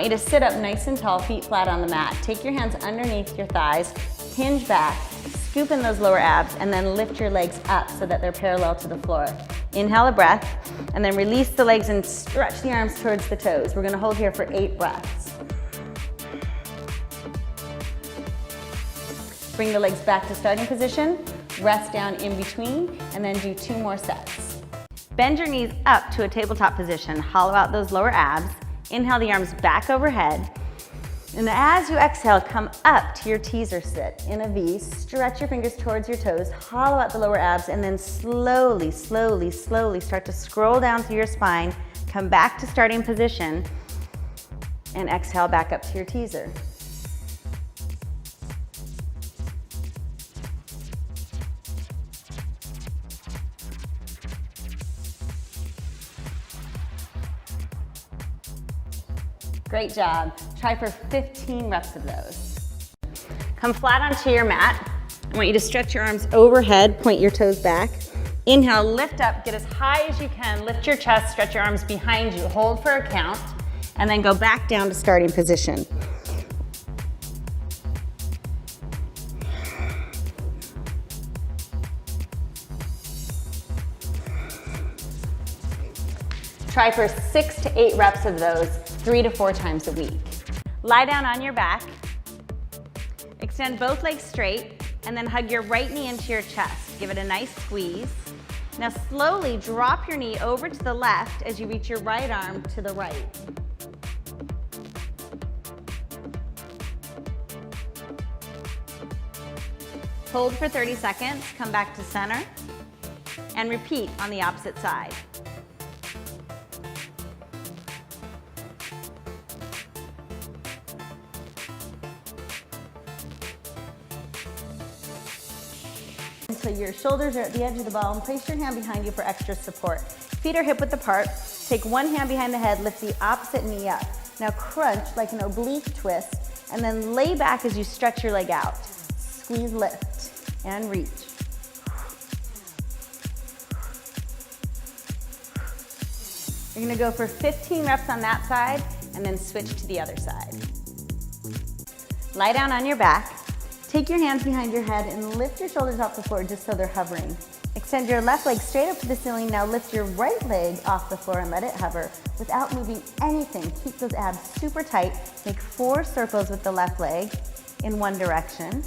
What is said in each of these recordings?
want you to sit up nice and tall, feet flat on the mat. Take your hands underneath your thighs, hinge back, scoop in those lower abs, and then lift your legs up so that they're parallel to the floor. Inhale a breath, and then release the legs and stretch the arms towards the toes. We're gonna hold here for 8 breaths. Bring the legs back to starting position, rest down in between, and then do 2 more sets. Bend your knees up to a tabletop position, hollow out those lower abs, inhale the arms back overhead, and as you exhale, come up to your teaser sit in a V, stretch your fingers towards your toes, hollow out the lower abs, and then slowly, slowly, slowly start to scroll down through your spine, come back to starting position, and exhale back up to your teaser. Great job. Try for 15 reps of those. Come flat onto your mat. I want you to stretch your arms overhead, point your toes back. Inhale, lift up, get as high as you can, lift your chest, stretch your arms behind you, hold for a count, and then go back down to starting position. Try for 6 to 8 reps of those, 3 to 4 times a week. Lie down on your back, extend both legs straight, and then hug your right knee into your chest. Give it a nice squeeze. Now slowly drop your knee over to the left as you reach your right arm to the right. Hold for 30 seconds, come back to center, and repeat on the opposite side. Until your shoulders are at the edge of the ball, and place your hand behind you for extra support. Feet are hip width apart. Take one hand behind the head, lift the opposite knee up. Now crunch like an oblique twist, and then lay back as you stretch your leg out. Squeeze, lift, and reach. You're gonna go for 15 reps on that side, and then switch to the other side. Lie down on your back. Take your hands behind your head and lift your shoulders off the floor just so they're hovering. Extend your left leg straight up to the ceiling. Now lift your right leg off the floor and let it hover without moving anything. Keep those abs super tight. Make 4 circles with the left leg in one direction.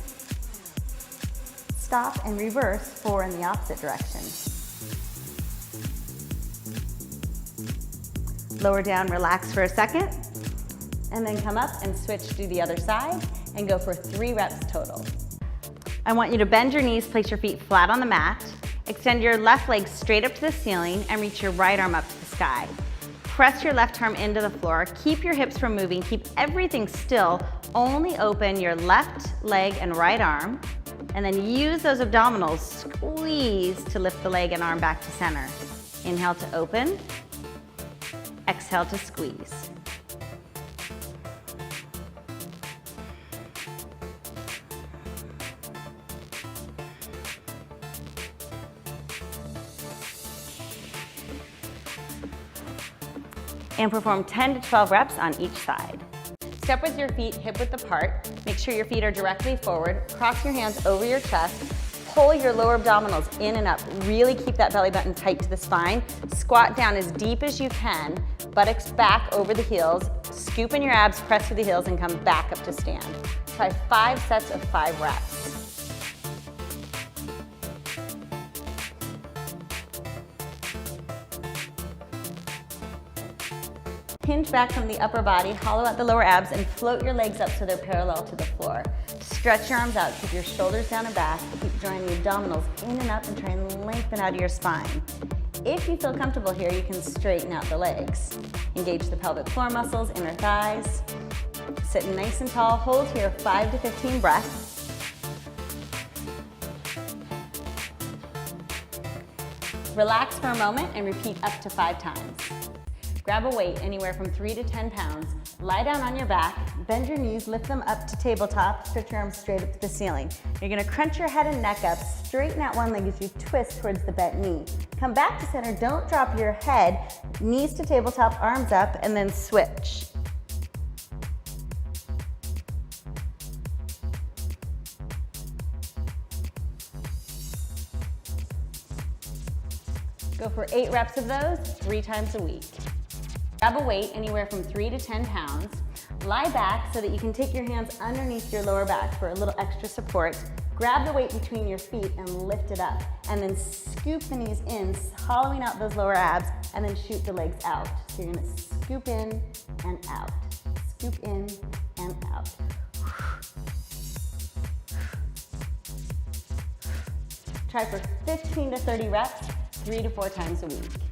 Stop and reverse 4 in the opposite direction. Lower down, relax for a second, and then come up and switch to the other side and go for 3 reps total. I want you to bend your knees, place your feet flat on the mat, extend your left leg straight up to the ceiling, and reach your right arm up to the sky. Press your left arm into the floor, keep your hips from moving, keep everything still, only open your left leg and right arm, and then use those abdominals, squeeze to lift the leg and arm back to center. Inhale to open, exhale to squeeze. And perform 10 to 12 reps on each side. Step with your feet hip width apart. Make sure your feet are directly forward. Cross your hands over your chest. Pull your lower abdominals in and up. Really keep that belly button tight to the spine. Squat down as deep as you can. Buttocks back over the heels. Scoop in your abs, press through the heels, and come back up to stand. Try 5 sets of 5 reps. Hinge back from the upper body, hollow out the lower abs, and float your legs up so they're parallel to the floor. Stretch your arms out, keep your shoulders down and back, keep drawing the abdominals in and up and try and lengthen out of your spine. If you feel comfortable here, you can straighten out the legs. Engage the pelvic floor muscles, inner thighs. Sit nice and tall, hold here 5 to 15 breaths. Relax for a moment and repeat up to 5 times. Grab a weight anywhere from 3 to 10 pounds. Lie down on your back, bend your knees, lift them up to tabletop, stretch your arms straight up to the ceiling. You're gonna crunch your head and neck up, straighten out one leg as you twist towards the bent knee. Come back to center, don't drop your head, knees to tabletop, arms up, and then switch. Go for 8 reps of those 3 times a week. Grab a weight anywhere from 3 to 10 pounds. Lie back so that you can take your hands underneath your lower back for a little extra support. Grab the weight between your feet and lift it up. And then scoop the knees in, hollowing out those lower abs, and then shoot the legs out. So you're gonna scoop in and out. Scoop in and out. Try for 15 to 30 reps, 3 to 4 times a week.